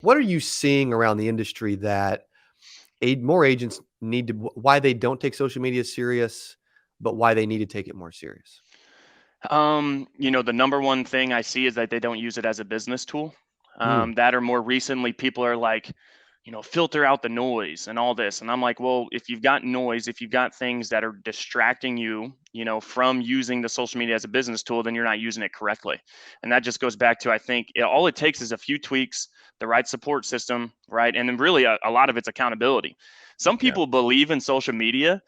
What are you seeing around the industry that more agents need to why they don't take social media serious, but why they need to take it more serious? The number one thing I see is that they don't use it as a business tool. Mm, That or more recently, people are like, filter out the noise and all this. And I'm like, well, if you've got noise, if you've got things that are distracting you, from using the social media as a business tool, then you're not using it correctly. And that just goes back to, I think all it takes is a few tweaks, the right support system, right? And then really a lot of it's accountability. Some yeah. people believe in social media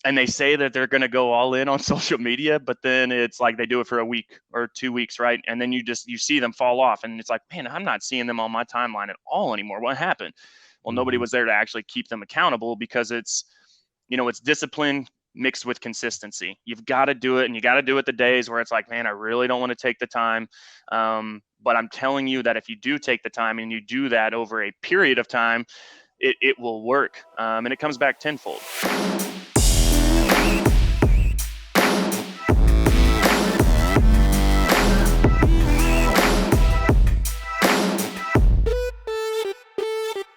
and they say that they're going to go all in on social media, but then it's like they do it for a week or 2 weeks, right? And then you see them fall off, and it's like, man, I'm not seeing them on my timeline at all anymore. What happened? Well, nobody Mhm. was there to actually keep them accountable, because it's discipline mixed with consistency. You've got to do it, and you got to do it the days where it's like, man, I really don't want to take the time. But I'm telling you that if you do take the time and you do that over a period of time, it will work, and it comes back tenfold.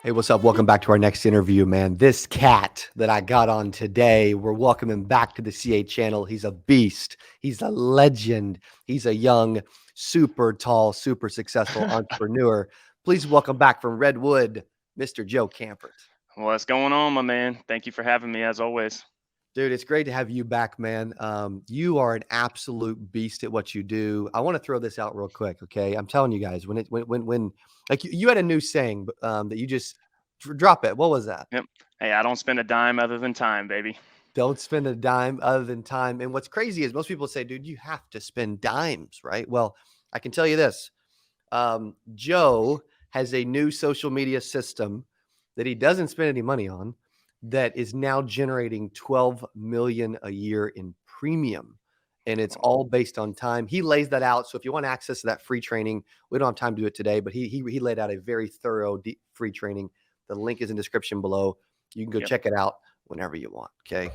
Hey, what's up? Welcome back to our next interview, man. This cat that I got on today, we're welcoming back to the CA channel. He's a beast. He's a legend. He's a young, super tall, super successful entrepreneur. Please welcome back from Redwood, Mr. Joe Campert. What's going on, my man? Thank you for having me as always. Dude, it's great to have you back, man. You are an absolute beast at what you do. I want to throw this out real quick, okay? I'm telling you guys, when like you had a new saying that you just drop it. What was that? Yep. Hey, I don't spend a dime other than time, baby. Don't spend a dime other than time. And what's crazy is most people say, dude, you have to spend dimes, right? Well, I can tell you this. Joe has a new social media system that he doesn't spend any money on that is now generating 12 million a year in premium. And it's all based on time. He lays that out. So if you want access to that free training, we don't have time to do it today, but he laid out a very thorough free training. The link is in the description below. You can go Yep. check it out whenever you want. Okay.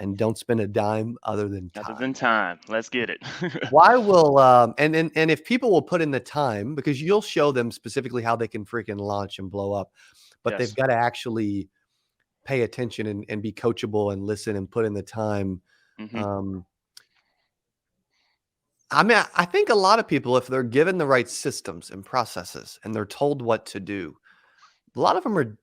And don't spend a dime other than Other time. than time. Let's get it. Why will and if people will put in the time, because you'll show them specifically how they can freaking launch and blow up, but they've Yes. got to actually pay attention and be coachable and listen and put in the time. Hmm. Um, I mean, I think a lot of people, if they're given the right systems and processes and they're told what to do, a lot of them are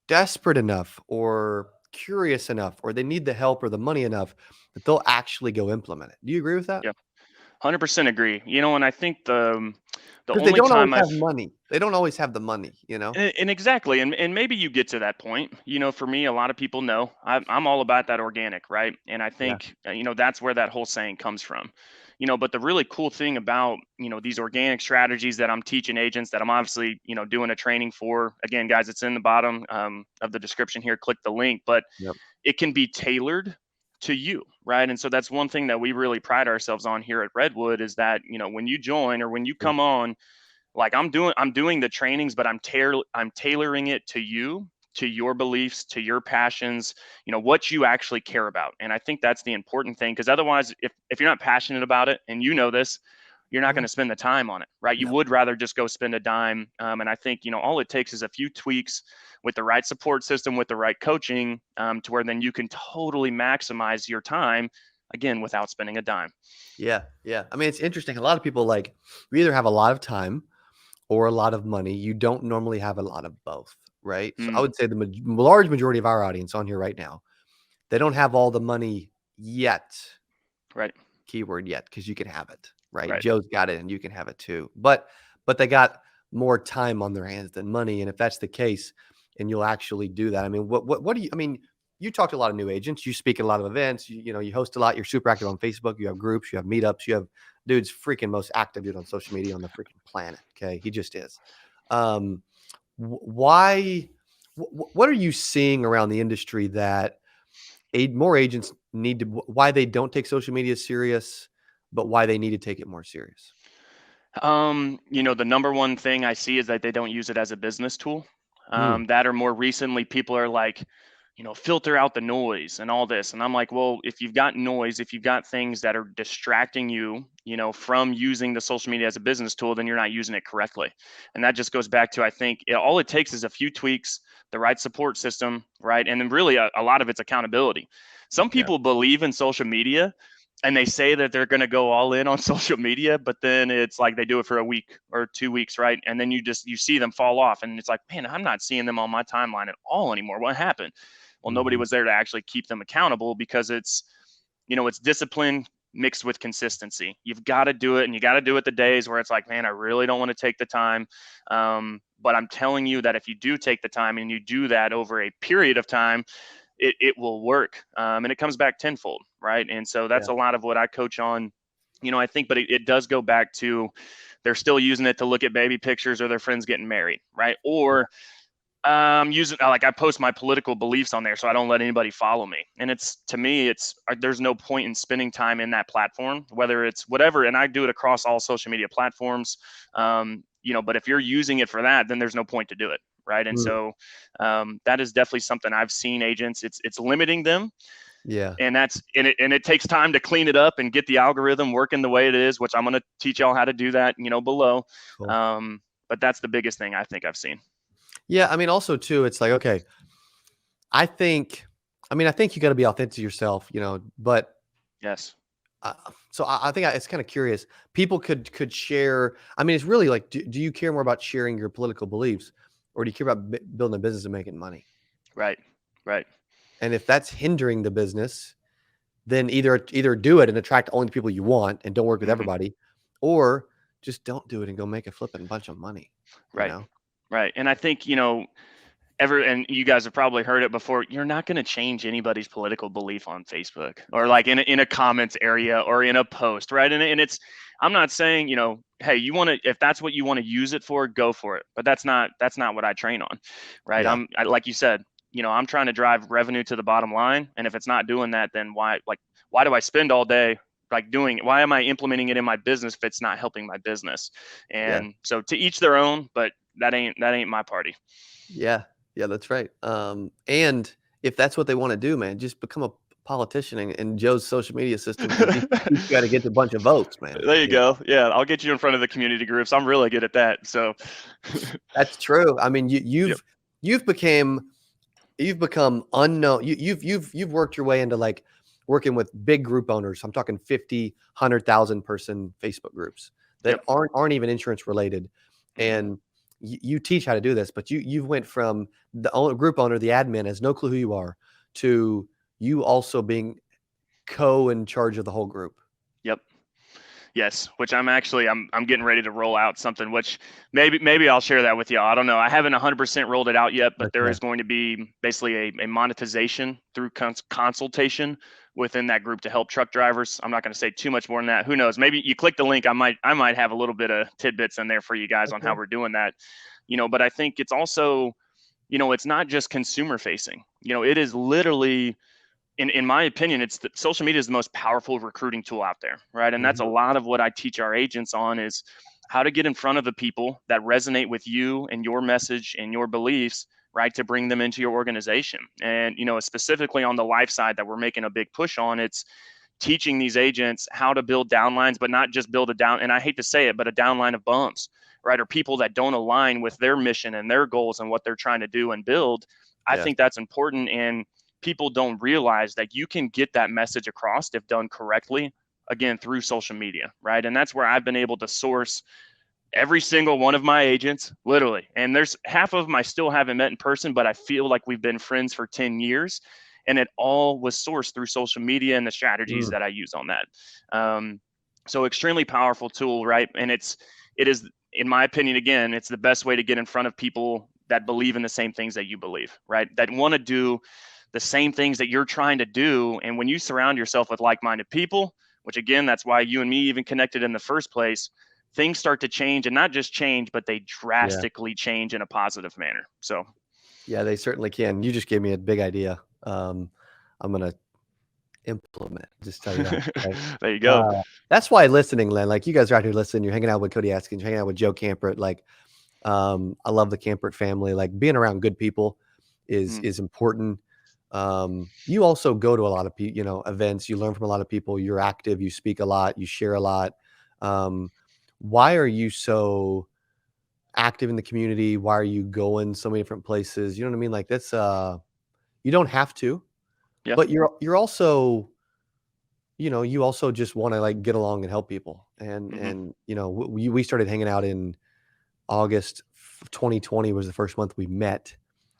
desperate enough or curious enough, or they need the help or the money enough that they'll actually go implement it. Do you agree with that? Yep. 100% agree. And I think the Because they only don't always time have I've money. They don't always have the money, you know? and exactly, and maybe you get to that point. For me, a lot of people know I'm all about that organic, right? And I Yeah. think that's where that whole saying comes from. But the really cool thing about these organic strategies that I'm teaching agents, that I'm obviously doing a training for. Again, guys, it's in the bottom of the description here. Click the link, but Yep. it can be tailored to you, right? And so that's one thing that we really pride ourselves on here at Redwood, is that when you join or when you Yeah. come on, like I'm doing the trainings, but I'm tailoring it to you, to your beliefs, to your passions, what you actually care about. And I think that's the important thing, because otherwise, if you're not passionate about it, and this, you're not going Mhm. to spend the time on it, right? You No. would rather just go spend a dime. And I think all it takes is a few tweaks with the right support system, with the right coaching, to where then you can totally maximize your time, again, without spending a dime. Yeah, yeah. I mean, it's interesting. A lot of people like we either have a lot of time or a lot of money. You don't normally have a lot of both, right? So I Mm, would say the large majority of our audience on here right now, they don't have all the money yet. right, Keyword yet, because you can have it, right? right. Joe's got it, and you can have it too. But they got more time on their hands than money, and if that's the case, and you'll actually do that. I mean, what do you? I mean, you talk to a lot of new agents. You speak at a lot of events. You host a lot. You're super active on Facebook. You have groups. You have meetups. You have dude's freaking most active dude on social media on the freaking planet. Okay, he just is. Um, why? What are you seeing around the industry that more agents need to why they don't take social media serious, but why they need to take it more serious? The number one thing I see is that they don't use it as a business tool. Mm, That or more recently, people are like, filter out the noise and all this. And I'm like, well, if you've got noise, if you've got things that are distracting you, from using the social media as a business tool, then you're not using it correctly. And that just goes back to, I think all it takes is a few tweaks, the right support system, right? And then really a lot of it's accountability. Some Yeah. people believe in social media and they say that they're going to go all in on social media, but then it's like they do it for a week or 2 weeks, right? And then you see them fall off and it's like, man, I'm not seeing them on my timeline at all anymore. What happened? Well, nobody Mhm. was there to actually keep them accountable, because it's discipline mixed with consistency. You've got to do it, and you got to do it the days where it's like, man, I really don't want to take the time. But I'm telling you that if you do take the time and you do that over a period of time, it will work. And it comes back tenfold, right? And so that's Yeah. a lot of what I coach on. I think, but it does go back to, they're still using it to look at baby pictures or their friends getting married, right? Yeah. Or using, like, I post my political beliefs on there so I don't let anybody follow me. And it's, to me, it's there's no point in spending time in that platform, whether it's whatever. And I do it across all social media platforms. But if you're using it for that, then there's no point to do it. Right. And Mm. so that is definitely something I've seen agents. It's limiting them. Yeah. And it takes time to clean it up and get the algorithm working the way it is, which I'm going to teach y'all how to do that, below. Cool. But that's the biggest thing I think I've seen. Yeah. I mean, also too, it's like, okay, I think, I think you got to be authentic to yourself, but Yes. uh, so I think it's kind of curious. People could share. I mean, it's really like, do you care more about sharing your political beliefs, or do you care about building a business and making money? Right. Right. And if that's hindering the business, then either do it and attract only the people you want and don't work with Hmm. everybody, or just don't do it and go make a flipping bunch of money. You Right. know? Right. And I think, and you guys have probably heard it before, you're not going to change anybody's political belief on Facebook, or No. like in a comments area or in a post, right? And it's, I'm not saying, hey, if that's what you want to use it for, go for it. But that's not what I train on, right? Yeah. Like you said, I'm trying to drive revenue to the bottom line. And if it's not doing that, then why do I spend all day why am I implementing it in my business if it's not helping my business? Yeah. And so, to each their own, but that ain't my party. Yeah. Yeah. That's right. And if that's what they want to do, man, just become a politician in Joe's social media system, because he's got to get a bunch of votes, man. There you go. Yeah, I'll get you in front of the community groups. I'm really good at that. So, That's true. I mean, yep, you've become unknown. You've worked your way into like working with big group owners. I'm talking 50, 100,000 person Facebook groups that yep, aren't even insurance related. hmm, And you teach how to do this, but you went from group owner, the admin has no clue who you are, to you also being in charge of the whole group. yep. Yes, which I'm getting ready to roll out something, which maybe I'll share that with you. I don't know. I haven't 100% rolled it out yet, but there Okay. is going to be basically a monetization through consultation within that group to help truck drivers. I'm not going to say too much more than that. Who knows? Maybe you click the link. I might have a little bit of tidbits in there for you guys on how Okay. we're doing that. But I think it's also, it's not just consumer facing. It is literally, in my opinion, social media is the most powerful recruiting tool out there, right? And that's a Mhm. lot of what I teach our agents on, is how to get in front of the people that resonate with you and your message and your beliefs, right, to bring them into your organization. And specifically on the life side that we're making a big push on, it's teaching these agents how to build downlines, but not just build a down, and I hate to say it, but a downline of bums, right? Or people that don't align with their mission and their goals and what they're trying to do and build. I Yes. think that's important. And people don't realize that you can get that message across if done correctly, again, through social media, right? And that's where I've been able to source every single one of my agents, literally. And there's half of them I still haven't met in person, but I feel like we've been friends for 10 years. And it all was sourced through social media and the strategies Mm. that I use on that. Um, so extremely powerful tool, right? And it is, in my opinion, again, it's the best way to get in front of people that believe in the same things that you believe, right? That want to do the same things that you're trying to do. And when you surround yourself with like-minded people, which again, that's why you and me even connected in the first place, things start to change, and not just change, but they Yeah. drastically change in a positive manner. So, Yeah, they certainly can. You just gave me a big idea. I'm gonna implement. Just tell you that. Right. there you go. Uh, that's why listening, Len. Like, you guys are out here listening. You're hanging out with Cody Askins. You're hanging out with Joe Campert. Like, I love the Campert family. Like, being around good people is Mm, is important. You also go to a lot of events. You learn from a lot of people. You're active. You speak a lot. You share a lot. Um, why are you so active in the community? Why are you going so many different places? You know what I mean? Like that's you don't have to, Yeah. but you're also you also just want to like get along and help people. Hmm. And we started hanging out in August 2020 was the first month we met, Yep.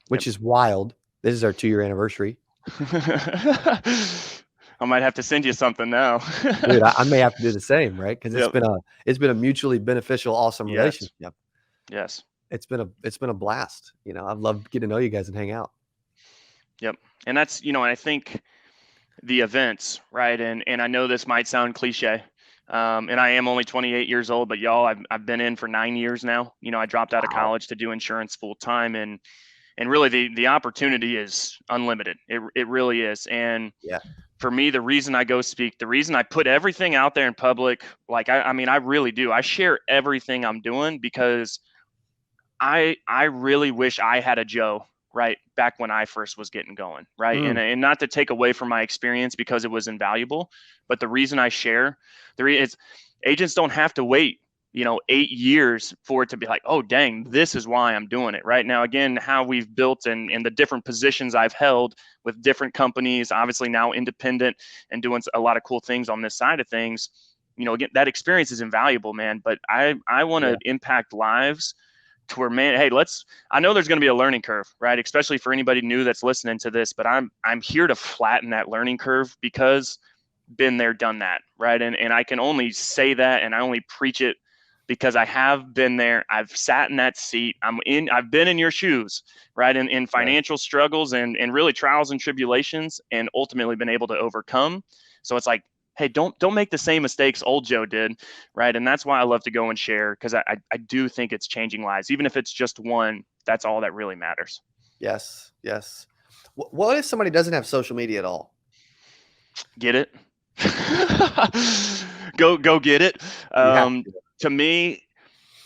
which is wild. This is our 2-year anniversary. I might have to send you something now. Dude, I may have to do the same, right? Because Yep. it's been a mutually beneficial, awesome Yes. relationship. Yes. It's been a blast. I've loved getting to know you guys and hang out. Yep. And that's, and I think the events, right? And I know this might sound cliche. And I am only 28 years old, but y'all, I've been in for 9 years now. I dropped out of Wow. college to do insurance full time, and really the opportunity is unlimited. It really is. And Yeah. for me, the reason I go speak, the reason I put everything out there in public, like I mean, I really do. I share everything I'm doing because I really wish I had a Joe right back when I first was getting going, right? And Mm, and not to take away from my experience because it was invaluable, but the reason I share is agents don't have to wait 8 years for it to be like, oh dang, this is why I'm doing it right now. Again, how we've built and the different positions I've held with different companies, obviously now independent and doing a lot of cool things on this side of things. Again, that experience is invaluable, man. But I want yeah. to impact lives to where, man, hey, I know there's going to be a learning curve, right? Especially for anybody new that's listening to this, but I'm here to flatten that learning curve because been there, done that, right? And I can only say that and I only preach it because I have been there. I've sat in that seat. I've been in your shoes, right? In Right. financial struggles and really trials and tribulations, and ultimately been able to overcome. So it's like, hey, don't make the same mistakes old Joe did, right? And that's why I love to go and share, because I do think it's changing lives. Even if it's just one, that's all that really matters. Yes. Yes. What if somebody doesn't have social media at all? Get it? Go get it. You have Um, to. to me,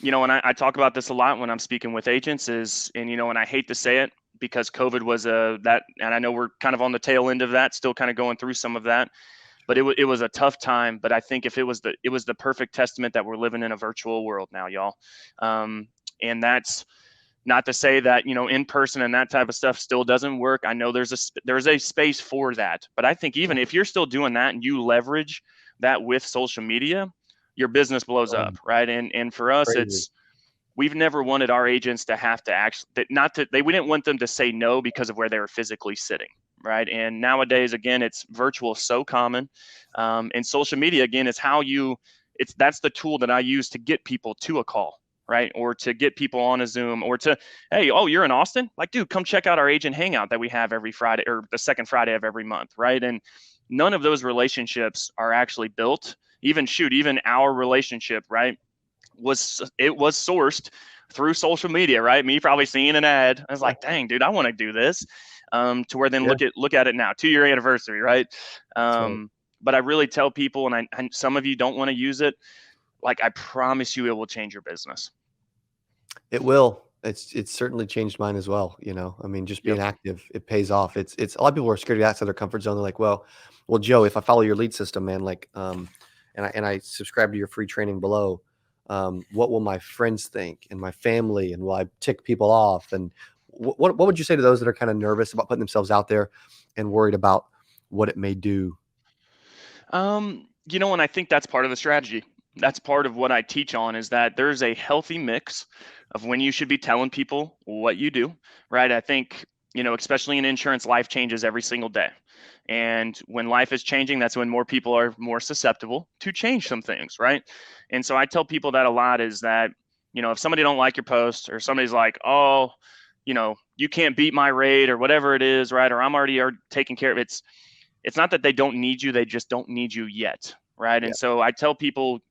and I talk about this a lot when I'm speaking with agents is, and I hate to say it because COVID was that, and I know we're kind of on the tail end of that, still kind of going through some of that, but it was a tough time. But I think if it was the perfect testament that we're living in a virtual world now, y'all. And that's not to say that in person and that type of stuff still doesn't work. I know there's a space for that, but I think even if you're still doing that and you leverage that with social media, your business blows up, Um, right? And for us, crazy. we've never wanted our agents to have to actually that not to they we didn't want them to say no because of where they were physically sitting, right? And nowadays, again, it's virtual so common, and social media again is how you it's that's the tool that I use to get people to a call, right? Or to get people on a Zoom, or to, hey, oh, you're in Austin? Like, dude, come check out our agent hangout that we have every Friday or the second Friday of every month, right? And none of those relationships are actually built. Even our relationship, right? Was sourced through social media, right? Me probably seeing an ad. I was like, dang, dude, I want to do this. To where then Yeah. look at it now, 2-year anniversary, right? That's right. But I really tell people, and some of you don't want to use it. Like, I promise you, it will change your business. It will. It's certainly changed mine as well. I mean, just Yep. being active, it pays off. It's a lot of people are scared to get outside their comfort zone. They're like, well, Joe, if I follow your lead system, man, like, and I subscribe to your free training below, what will my friends think and my family, and will I tick people off? And what would you say to those that are kind of nervous about putting themselves out there and worried about what it may do? And I think that's part of the strategy. That's part of what I teach on, is that there's a healthy mix of when you should be telling people what you do, right? I think, especially in insurance, life changes every single day. And when life is changing, that's when more people are more susceptible to change some things, right? And so I tell people that a lot, is that, if somebody don't like your post, or somebody's like, oh, you can't beat my rate or whatever it is, right? Or I'm already taking care of it. It's not that they don't need you, they just don't need you yet, right? Yeah. And so I tell people,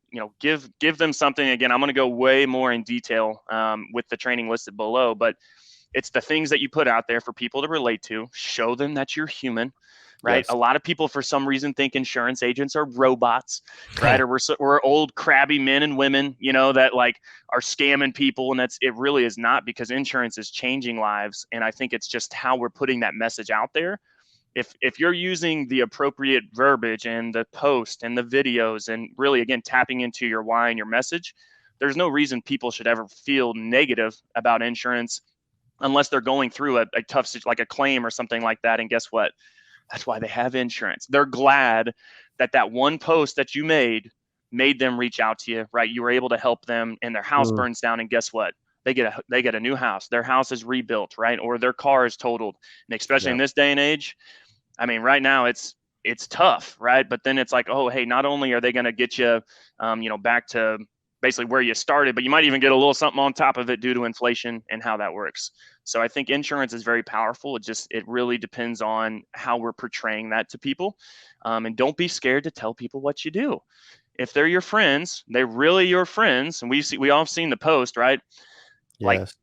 give them something. Again, I'm going to go way more in detail with the training listed below, but it's the things that you put out there for people to relate to. Show them that you're human, right? A Yes. lot of people, for some reason, think insurance agents are robots, right? Or we're old crabby men and women, that like are scamming people, and it really is not, because insurance is changing lives, and I think it's just how we're putting that message out there. if you're using the appropriate verbiage and the post and the videos and really again tapping into your why and your message, there's no reason people should ever feel negative about insurance unless they're going through a tough like a claim or something like that. And guess what? That's why they have insurance. They're glad that that one post that you made them reach out to you, right? You were able to help them and their house Mm, burns down and guess what? They get a new house. Their house is rebuilt, right? Or their car is totaled. And especially yeah. in this day and age, I mean, right now it's tough, right? But then it's like, oh, hey, not only are they going to get you, back to basically where you started, but you might even get a little something on top of it due to inflation and how that works. So I think insurance is very powerful. It really depends on how we're portraying that to people, and don't be scared to tell people what you do. If they're your friends, they're really your friends, and we all have seen the post, right? Like, Yes.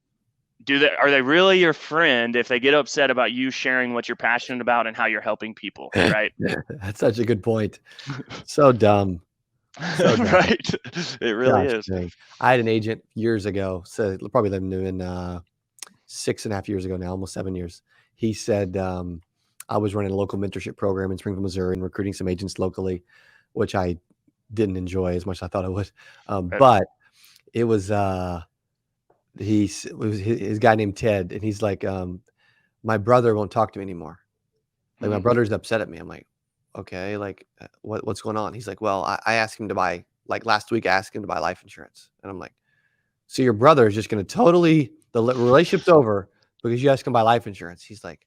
are they really your friend if they get upset about you sharing what you're passionate about and how you're helping people, right? That's such a good point. So dumb. So dumb. Right. It really Gosh is. dang. I had an agent years ago, so probably lived in 6.5 years ago now, almost 7 years. He said, I was running a local mentorship program in Springfield, Missouri, and recruiting some agents locally, which I didn't enjoy as much as I thought I would. Right. But it was it was his guy named Ted, and he's like, my brother won't talk to me anymore. Like my Mhm. brother's upset at me. I'm like, okay, like what's going on? He's like, well, I asked him to buy, like last week I asked him to buy life insurance. And I'm like, so your brother is just going to totally, relationship's over because you asked him to buy life insurance. He's like,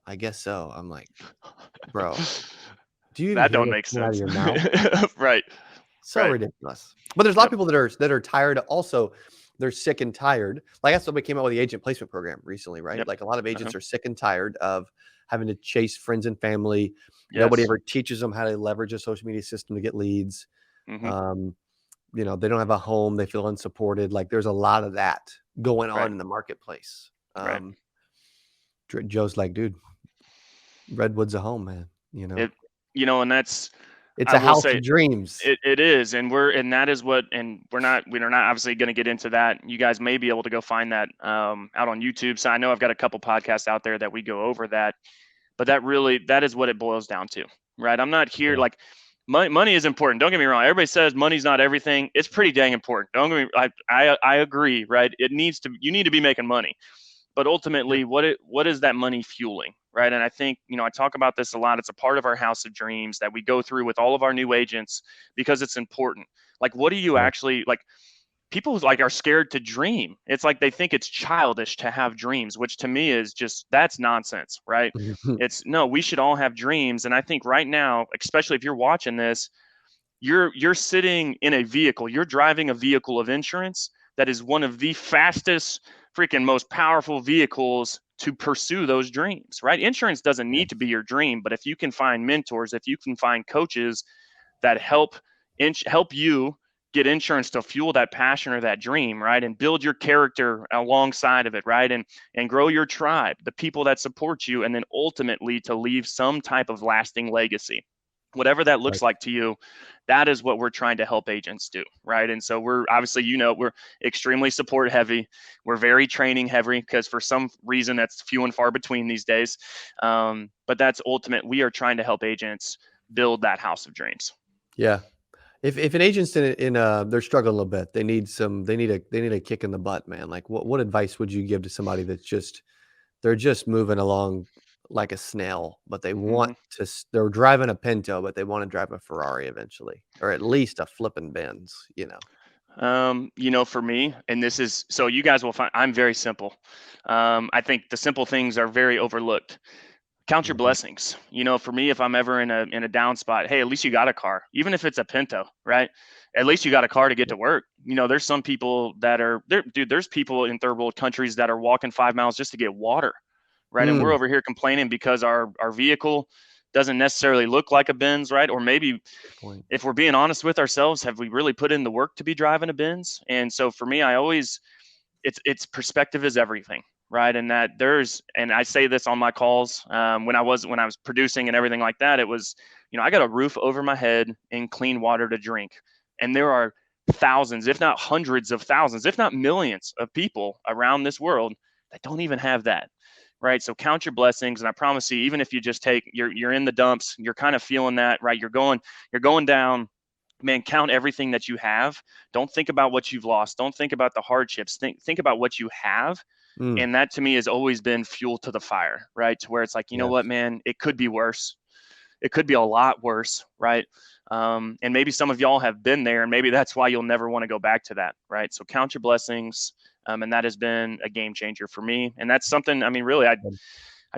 I guess so. I'm like, bro, do you even That hear don't what's make coming out of sense. your mouth? Right. So Right. ridiculous. But there's a lot of Yep. people that are tired. Also, they're sick and tired. Like that's what we came out with the agent placement program recently, right? Yep. Like a lot of Uh-huh. agents are sick and tired of having to chase friends and family. Nobody Yes. ever teaches them how to leverage a social media system to get leads. Mhm. Um, they don't have a home. They feel unsupported. Like there's a lot of that going Right. on in the marketplace. Right. Joe's like, dude, Redwood's a home, man. It and that's It's I a will house say of dreams. it is, and that is what, and we're not obviously going to get into that. You guys may be able to go find that out on YouTube. So I know I've got a couple podcasts out there that we go over that, but that is what it boils down to, right? I'm not here Yeah. like money is important. Don't get me wrong. Everybody says money's not everything. It's pretty dang important. Don't get me. I agree, right? You need to be making money, but Yeah. ultimately what is that money fueling, right? And I think I talk about this a lot. It's a part of our house of dreams that we go through with all of our new agents because it's important. Like, what do you Yeah. actually like? People like are scared to dream. It's like they think it's childish to have dreams, which to me is just that's nonsense, right? It's no, we should all have dreams. And I think right now, especially if you're watching this, you're sitting in a vehicle, you're driving a vehicle of insurance that is one of the fastest freaking most powerful vehicles to pursue those dreams, right? Insurance doesn't need to be your dream, but if you can find mentors, if you can find coaches that help you get insurance to fuel that passion or that dream, right? And build your character alongside of it, right? And grow your tribe, the people that support you, and then ultimately to leave some type of lasting legacy. Whatever that looks Right. like to you, that is what we're trying to help agents do, right? And so we're obviously, we're extremely support heavy. We're very training heavy because for some reason that's few and far between these days. But that's ultimate. We are trying to help agents build that house of dreams. Yeah. If an agent's they're struggling a little bit, they need a kick in the butt, man. Like what advice would you give to somebody they're just moving along like a snail, but Mm-hmm. they're driving a Pinto, but they want to drive a Ferrari eventually, or at least a flipping Benz. For me, and this is so you guys will find I'm very simple. I think the simple things are very overlooked. Count your Mhm. blessings. For me, if I'm ever in a down spot, hey, at least you got a car, even if it's a Pinto, right? At least you got a car to get to work. There's some people that are there, dude. There's people in third world countries that are walking 5 miles just to get water, right? And we're Mm, over here complaining because our vehicle doesn't necessarily look like a Benz, right? Or maybe good point. if we're being honest with ourselves, have we really put in the work to be driving a Benz? And so for me, I always it's perspective is everything, right? And that and I say this on my calls when I was producing and everything like that. It was, I got a roof over my head and clean water to drink, and there are thousands, if not hundreds of thousands, if not millions of people around this world that don't even have that, right? So count your blessings. And I promise you, even if you just take, you're in the dumps, you're kind of feeling that, right? You're going down, man, count everything that you have. Don't think about what you've lost. Don't think about the hardships. Think about what you have. Mm, And that to me has always been fuel to the fire, right? To where it's like, you know what, yes. man, it could be worse. It could be a lot worse, right? And maybe some of y'all have been there, and maybe that's why you'll never want to go back to that, right? So count your blessings, and that has been a game changer for me. And that's something, I mean, really, I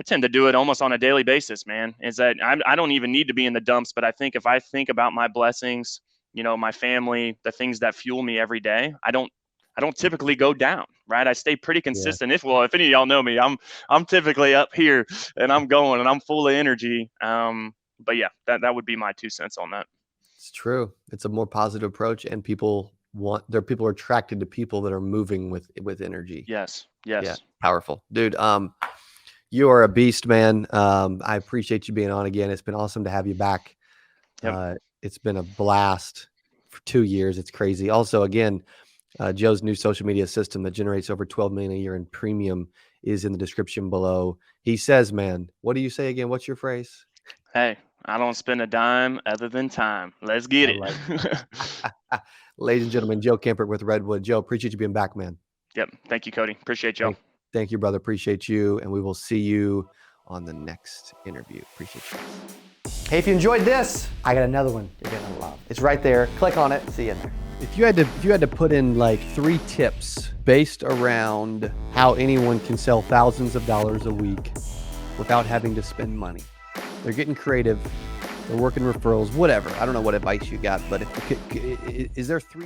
tend to do it almost on a daily basis, man. Is that I don't even need to be in the dumps, but I think if I think about my blessings, my family, the things that fuel me every day, I don't typically go down, right? I stay pretty Yeah, consistent. If any of y'all know me, I'm typically up here and I'm going and I'm full of energy. But yeah, that would be my 2 cents on that. it's true. It's a more positive approach, and people are attracted to people that are moving with energy. Yes, Yeah, yes, powerful, dude. You are a beast, man. I appreciate you being on again. It's been awesome to have you back. yep. It's been a blast for 2 years. It's crazy. Also, again, Joe's new social media system that generates over 12 million a year in premium is in the description below. He says, man, what do you say again? What's your phrase? Hey, I don't spend a dime other than time. Let's get I it. like it. Ladies and gentlemen, Joe Kemper with Redwood. Joe, appreciate you being back, man. Yep. Thank you, Cody. Appreciate y'all. Thank, thank you, brother. Appreciate you. And we will see you on the next interview. Appreciate you. Hey, if you enjoyed this, I got another one you're gonna love. It's right there. Click on it. See you in there. If you had to put in like 3 tips based around how anyone can sell thousands of dollars a week without having to spend money. They're getting creative. They're working referrals, whatever. I don't know what advice you got, but is there 3